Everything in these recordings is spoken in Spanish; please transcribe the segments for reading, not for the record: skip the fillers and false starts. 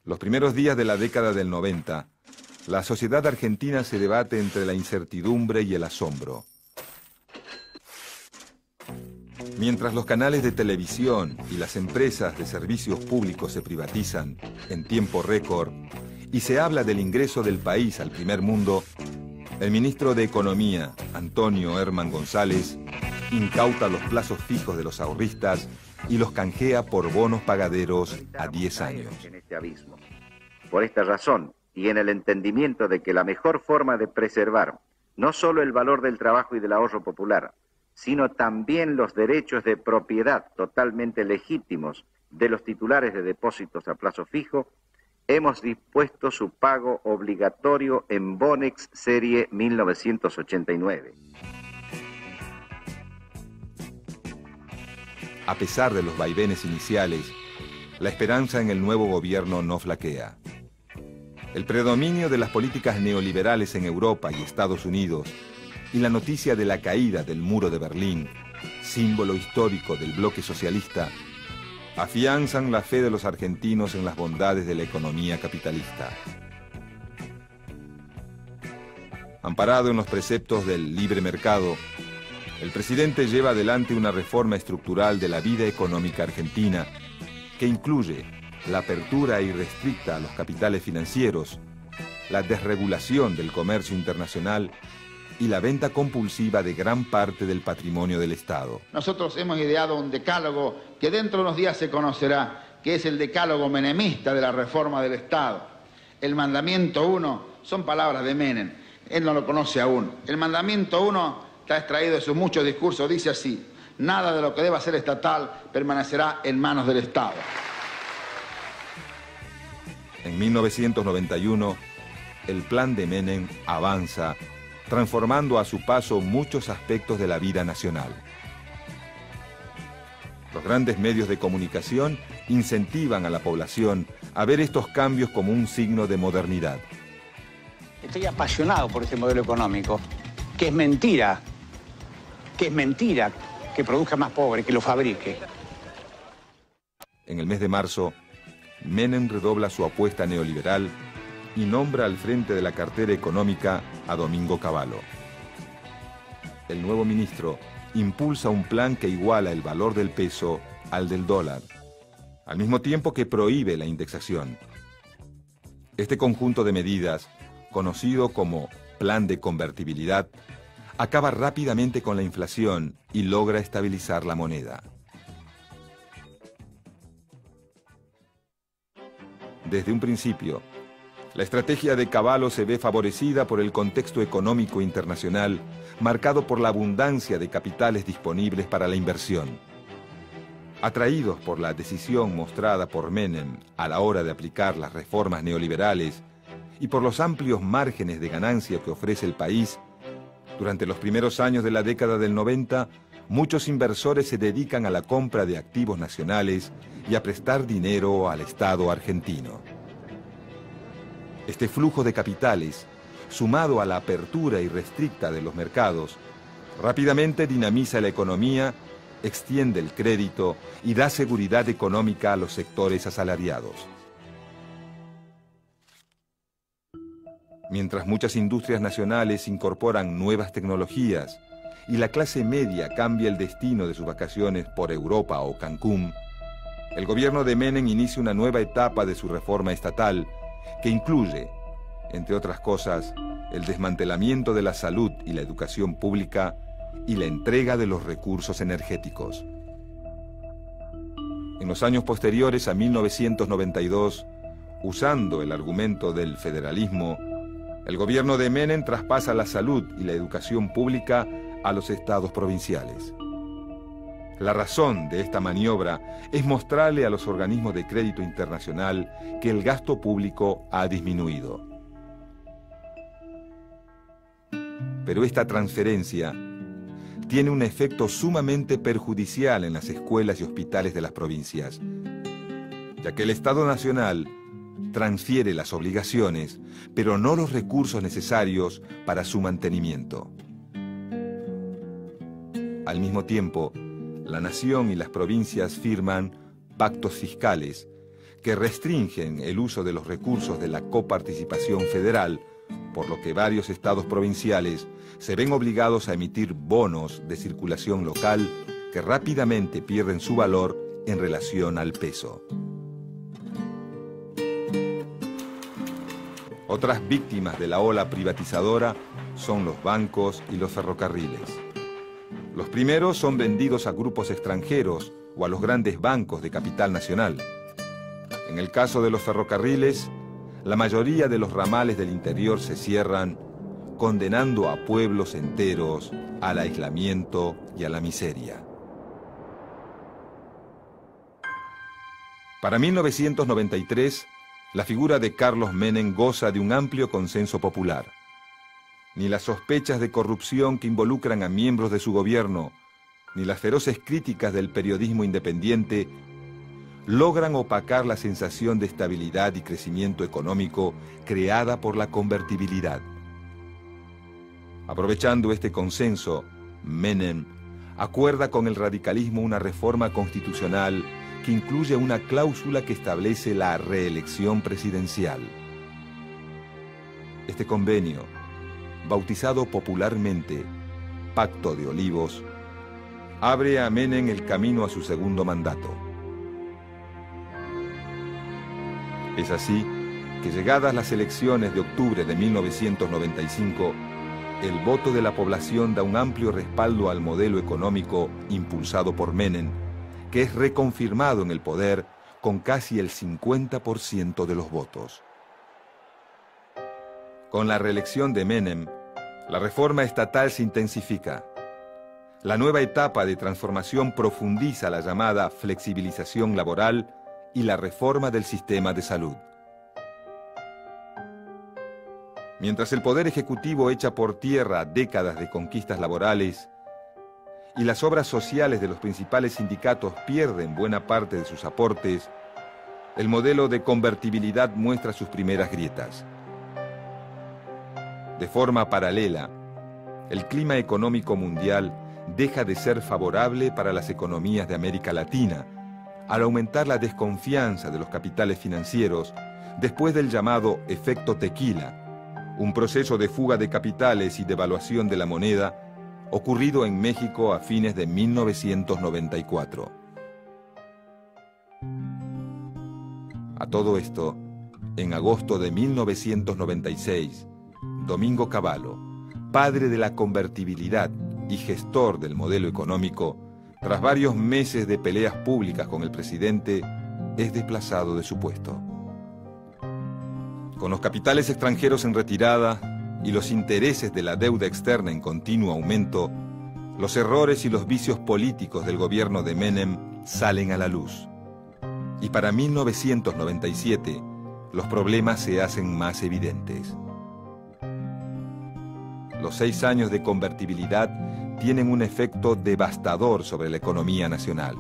Los primeros días de la década del 90, la sociedad argentina se debate entre la incertidumbre y el asombro. Mientras los canales de televisión y las empresas de servicios públicos se privatizan en tiempo récord y se habla del ingreso del país al primer mundo, el ministro de Economía, Antonio Herman González, incauta los plazos fijos de los ahorristas y los canjea por bonos pagaderos a 10 años. Por esta razón, y en el entendimiento de que la mejor forma de preservar no solo el valor del trabajo y del ahorro popular, sino también los derechos de propiedad totalmente legítimos de los titulares de depósitos a plazo fijo, hemos dispuesto su pago obligatorio en Bonex serie 1989. A pesar de los vaivenes iniciales, la esperanza en el nuevo gobierno no flaquea. El predominio de las políticas neoliberales en Europa y Estados Unidos y la noticia de la caída del muro de Berlín, símbolo histórico del bloque socialista, afianzan la fe de los argentinos en las bondades de la economía capitalista. Amparado en los preceptos del libre mercado, el presidente lleva adelante una reforma estructural de la vida económica argentina que incluye la apertura irrestricta a los capitales financieros, la desregulación del comercio internacional y la venta compulsiva de gran parte del patrimonio del Estado. Nosotros hemos ideado un decálogo que dentro de unos días se conocerá, que es el decálogo menemista de la reforma del Estado. El mandamiento 1 son palabras de Menem, él no lo conoce aún. El mandamiento 1 está extraído de sus muchos discursos, dice así: nada de lo que deba ser estatal permanecerá en manos del Estado. En 1991, el plan de Menem avanza, transformando a su paso muchos aspectos de la vida nacional. Los grandes medios de comunicación incentivan a la población a ver estos cambios como un signo de modernidad. Estoy apasionado por este modelo económico, que es mentira que produzca más pobres, que lo fabrique. En el mes de marzo, Menem redobla su apuesta neoliberal y nombra al frente de la cartera económica a Domingo Cavallo. El nuevo ministro impulsa un plan que iguala el valor del peso al del dólar, al mismo tiempo que prohíbe la indexación. Este conjunto de medidas, conocido como Plan de Convertibilidad, acaba rápidamente con la inflación y logra estabilizar la moneda. Desde un principio, la estrategia de Cavallo se ve favorecida por el contexto económico internacional, marcado por la abundancia de capitales disponibles para la inversión. Atraídos por la decisión mostrada por Menem a la hora de aplicar las reformas neoliberales y por los amplios márgenes de ganancia que ofrece el país, durante los primeros años de la década del 90, muchos inversores se dedican a la compra de activos nacionales y a prestar dinero al Estado argentino. Este flujo de capitales, sumado a la apertura irrestricta de los mercados, rápidamente dinamiza la economía, extiende el crédito y da seguridad económica a los sectores asalariados. Mientras muchas industrias nacionales incorporan nuevas tecnologías y la clase media cambia el destino de sus vacaciones por Europa o Cancún, el gobierno de Menem inicia una nueva etapa de su reforma estatal que incluye, entre otras cosas, el desmantelamiento de la salud y la educación pública y la entrega de los recursos energéticos. En los años posteriores a 1992, usando el argumento del federalismo, el gobierno de Menem traspasa la salud y la educación pública a los estados provinciales. La razón de esta maniobra es mostrarle a los organismos de crédito internacional que el gasto público ha disminuido. Pero esta transferencia tiene un efecto sumamente perjudicial en las escuelas y hospitales de las provincias, ya que el Estado Nacional transfiere las obligaciones, pero no los recursos necesarios para su mantenimiento. Al mismo tiempo, la nación y las provincias firman pactos fiscales que restringen el uso de los recursos de la coparticipación federal, por lo que varios estados provinciales se ven obligados a emitir bonos de circulación local que rápidamente pierden su valor en relación al peso. Otras víctimas de la ola privatizadora son los bancos y los ferrocarriles. Los primeros son vendidos a grupos extranjeros o a los grandes bancos de capital nacional. En el caso de los ferrocarriles, la mayoría de los ramales del interior se cierran, condenando a pueblos enteros al aislamiento y a la miseria. Para 1993, la figura de Carlos Menem goza de un amplio consenso popular. Ni las sospechas de corrupción que involucran a miembros de su gobierno, ni las feroces críticas del periodismo independiente logran opacar la sensación de estabilidad y crecimiento económico creada por la convertibilidad. Aprovechando este consenso, Menem acuerda con el radicalismo una reforma constitucional que incluye una cláusula que establece la reelección presidencial. Este convenio, bautizado popularmente Pacto de Olivos, abre a Menem el camino a su segundo mandato. Es así que, llegadas las elecciones de octubre de 1995, el voto de la población da un amplio respaldo al modelo económico impulsado por Menem, que es reconfirmado en el poder con casi el 50% de los votos. Con la reelección de Menem, la reforma estatal se intensifica. La nueva etapa de transformación profundiza la llamada flexibilización laboral y la reforma del sistema de salud. Mientras el Poder Ejecutivo echa por tierra décadas de conquistas laborales y las obras sociales de los principales sindicatos pierden buena parte de sus aportes, el modelo de convertibilidad muestra sus primeras grietas. De forma paralela, el clima económico mundial deja de ser favorable para las economías de América Latina, al aumentar la desconfianza de los capitales financieros después del llamado efecto tequila, un proceso de fuga de capitales y devaluación de la moneda ocurrido en México a fines de 1994. A todo esto, en agosto de 1996, Domingo Cavallo, padre de la convertibilidad y gestor del modelo económico, tras varios meses de peleas públicas con el presidente, es desplazado de su puesto. Con los capitales extranjeros en retirada y los intereses de la deuda externa en continuo aumento, los errores y los vicios políticos del gobierno de Menem salen a la luz. Y para 1997, los problemas se hacen más evidentes. Los 6 años de convertibilidad tienen un efecto devastador sobre la economía nacional.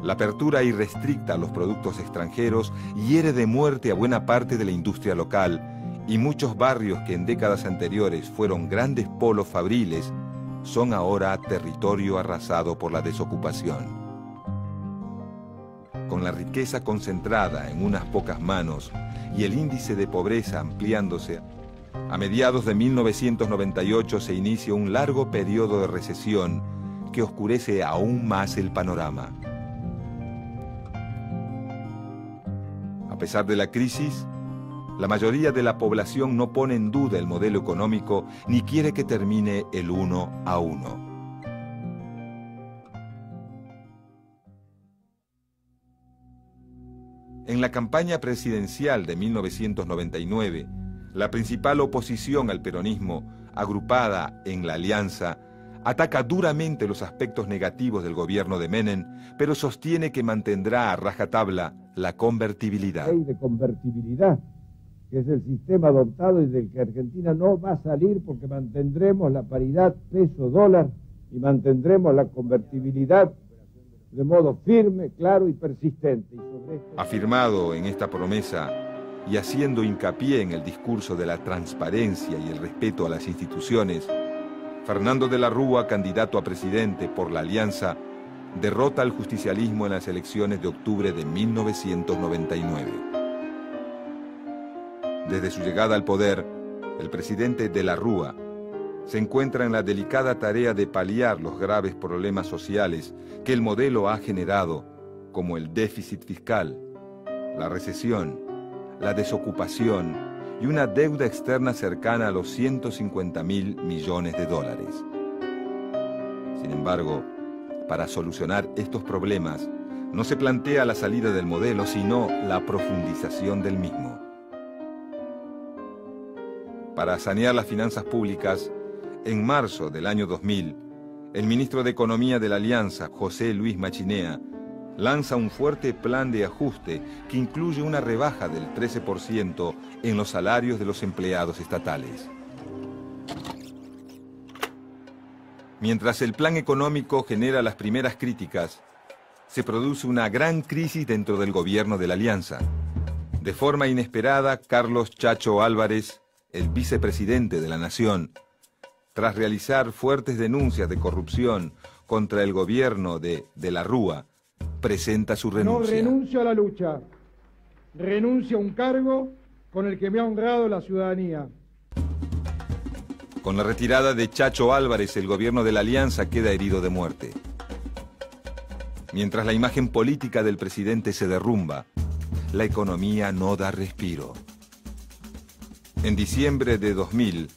La apertura irrestricta a los productos extranjeros hiere de muerte a buena parte de la industria local, y muchos barrios que en décadas anteriores fueron grandes polos fabriles son ahora territorio arrasado por la desocupación. Con la riqueza concentrada en unas pocas manos y el índice de pobreza ampliándose, a mediados de 1998 se inicia un largo periodo de recesión que oscurece aún más el panorama. A pesar de la crisis, la mayoría de la población no pone en duda el modelo económico ni quiere que termine el 1 a 1. En la campaña presidencial de 1999, la principal oposición al peronismo, agrupada en la Alianza, ataca duramente los aspectos negativos del gobierno de Menem, pero sostiene que mantendrá a rajatabla la convertibilidad. La ley de convertibilidad, que es el sistema adoptado y del que Argentina no va a salir porque mantendremos la paridad peso-dólar y mantendremos la convertibilidad de modo firme, claro y persistente. Afirmado en esta promesa y haciendo hincapié en el discurso de la transparencia y el respeto a las instituciones, Fernando de la Rúa, candidato a presidente por la Alianza, derrota al justicialismo en las elecciones de octubre de 1999. Desde su llegada al poder, el presidente de la Rúa se encuentra en la delicada tarea de paliar los graves problemas sociales que el modelo ha generado, como el déficit fiscal, la recesión, la desocupación y una deuda externa cercana a los 150.000 millones de dólares. Sin embargo, para solucionar estos problemas, no se plantea la salida del modelo, sino la profundización del mismo. Para sanear las finanzas públicas, en marzo del año 2000, el ministro de Economía de la Alianza, José Luis Machinea, lanza un fuerte plan de ajuste que incluye una rebaja del 13% en los salarios de los empleados estatales. Mientras el plan económico genera las primeras críticas, se produce una gran crisis dentro del gobierno de la Alianza. De forma inesperada, Carlos Chacho Álvarez, el vicepresidente de la Nación, tras realizar fuertes denuncias de corrupción contra el gobierno de la Rúa, presenta su renuncia. No renuncio a la lucha, renuncio a un cargo con el que me ha honrado la ciudadanía. Con la retirada de Chacho Álvarez, el gobierno de la Alianza queda herido de muerte. Mientras la imagen política del presidente se derrumba, la economía no da respiro. En diciembre de 2000,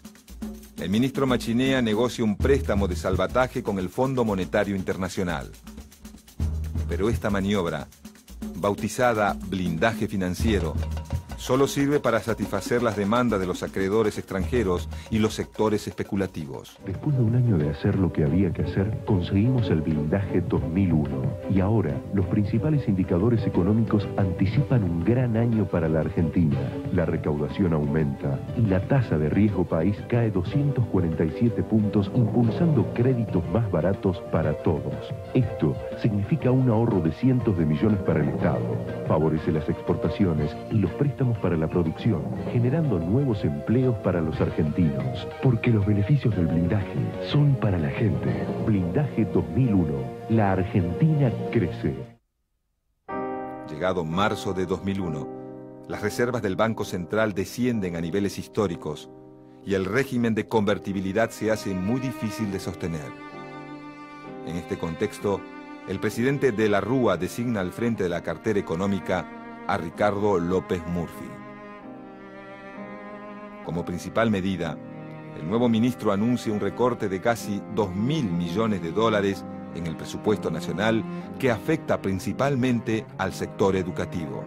el ministro Machinea negocia un préstamo de salvataje con el Fondo Monetario Internacional. Pero esta maniobra, bautizada blindaje financiero, solo sirve para satisfacer las demandas de los acreedores extranjeros y los sectores especulativos. Después de un año de hacer lo que había que hacer, conseguimos el blindaje 2001. Y ahora, los principales indicadores económicos anticipan un gran año para la Argentina. La recaudación aumenta y la tasa de riesgo país cae 247 puntos, impulsando créditos más baratos para todos. Esto significa un ahorro de cientos de millones para el Estado. Favorece las exportaciones y los préstamos para la producción, generando nuevos empleos para los argentinos. Porque los beneficios del blindaje son para la gente. Blindaje 2001. La Argentina crece. Llegado marzo de 2001, las reservas del Banco Central descienden a niveles históricos y el régimen de convertibilidad se hace muy difícil de sostener. En este contexto, el presidente de la Rúa designa al frente de la cartera económica a Ricardo López Murphy. Como principal medida, el nuevo ministro anuncia un recorte de casi 2.000 millones de dólares en el presupuesto nacional que afecta principalmente al sector educativo.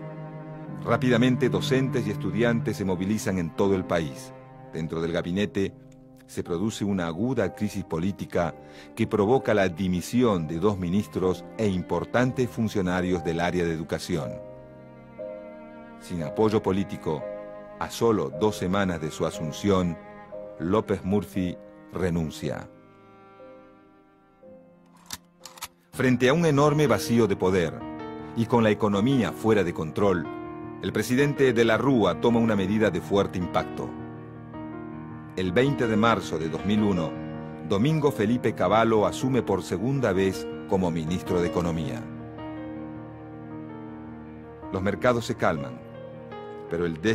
Rápidamente, docentes y estudiantes se movilizan en todo el país. Dentro del gabinete se produce una aguda crisis política que provoca la dimisión de 2 ministros e importantes funcionarios del área de educación. Sin apoyo político, a solo 2 semanas de su asunción, López Murphy renuncia. Frente a un enorme vacío de poder y con la economía fuera de control, el presidente de la Rúa toma una medida de fuerte impacto. El 20 de marzo de 2001, Domingo Felipe Cavallo asume por segunda vez como ministro de Economía. Los mercados se calman, pero el déficit